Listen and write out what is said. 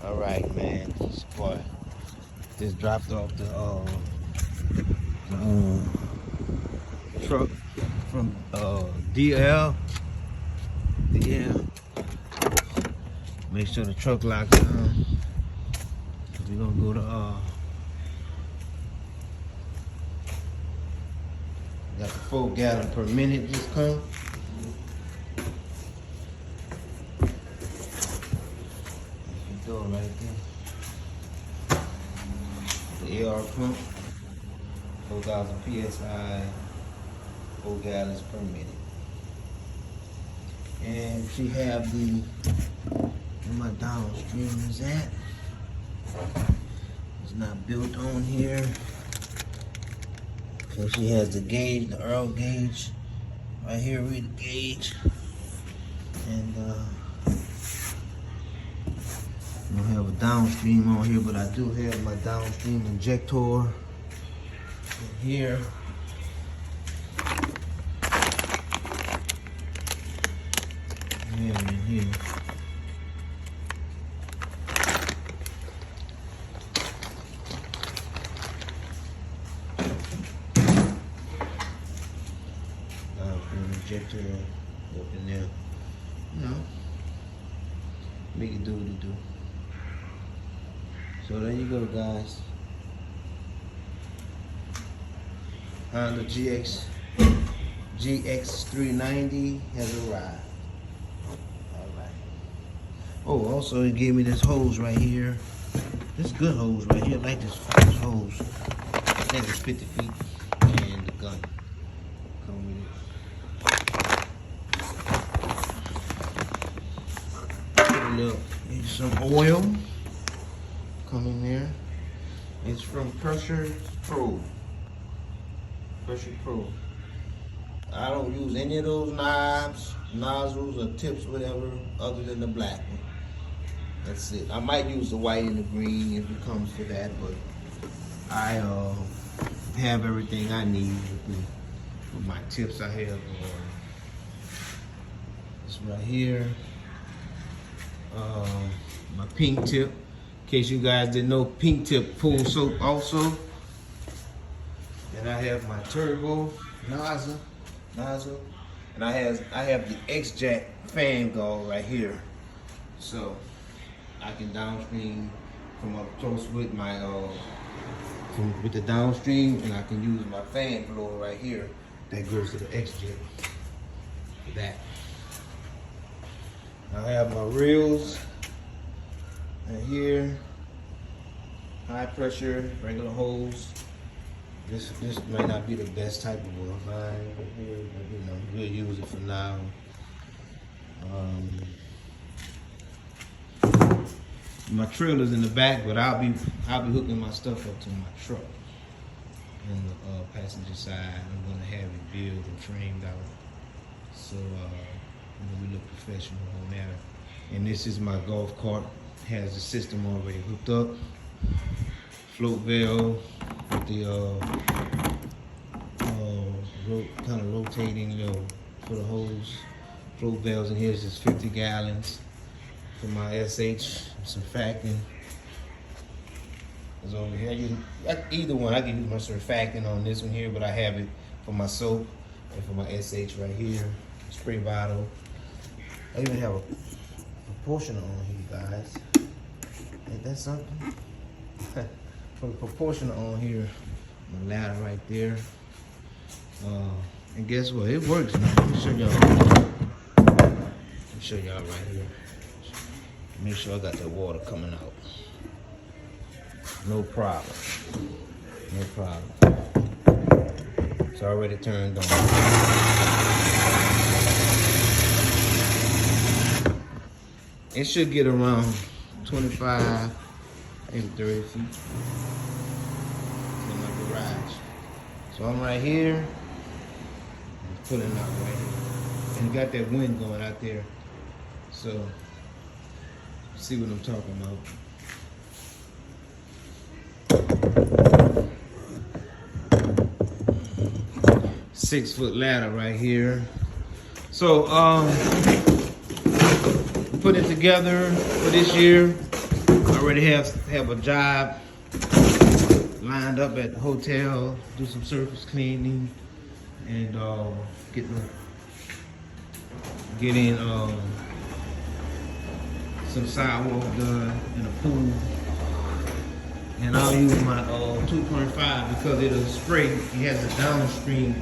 All right, man. This boy just dropped off the truck from DL. Make sure the truck locks down. We're gonna go to got the 4 gallon per minute just come. Door right there. The AR pump, 4,000 psi, 4 gallons per minute. And she have the, where my downstream is at. It's not built on here. So she has the gauge, the Earl gauge. Right here, read the gauge. And I don't have a downstream on here, but I do have my downstream injector in here. Yeah, in here. Downstream injector up in there. You know, make it do what it do. So there you go, guys. Honda GX390 has arrived. Alright. Oh, also he gave me this hose right here. This good hose right here. I like this hose. I think it's 50 feet. And the gun. Come with it. Put a little, maybe some oil. Come in there. It's from Pressure Pro. Pressure Pro. I don't use any of those knobs, nozzles, or tips, whatever, other than the black one. That's it. I might use the white and the green if it comes to that, but I have everything I need with my tips. I have this right here. My pink tip. In case you guys didn't know, pink tip full soap also. And I have my turbo nozzle, and I have the X-Jack fan gauge right here, so I can downstream from up close with my with the downstream, and I can use my fan blower right here that goes to the X-Jack for that. I have my reels. And here, high pressure, regular hose. This might not be the best type of oil line, but here, you know, we'll use it for now. My trailer's in the back, but I'll be hooking my stuff up to my truck on the passenger side. I'm gonna have it built and framed out, so you know, we look professional on that. And this is my golf cart. Has the system already hooked up. Float valve with the kind of rotating, you know, for the hose. Float valves in here is just 50 gallons for my SH surfactant. It's over here. Either one, I can use my surfactant on this one here, but I have it for my soap and for my SH right here. Spray bottle. I even have a proportioner on here, guys. Ain't that something? For the proportioner on here, my ladder right there. And guess what? It works now. Let me show y'all. Right here. Make sure I got the water coming out. No problem. No problem. It's already turned on. It should get around 25, maybe 30 feet in my garage. So I'm right here, I'm pulling out right here. And got that wind going out there. So, see what I'm talking about. 6-foot ladder right here. So, put it together for this year. already have a job lined up at the hotel, do some surface cleaning, and getting some sidewalk done in a pool. And I'll use my 2.5 because it'll spray. It has a downstream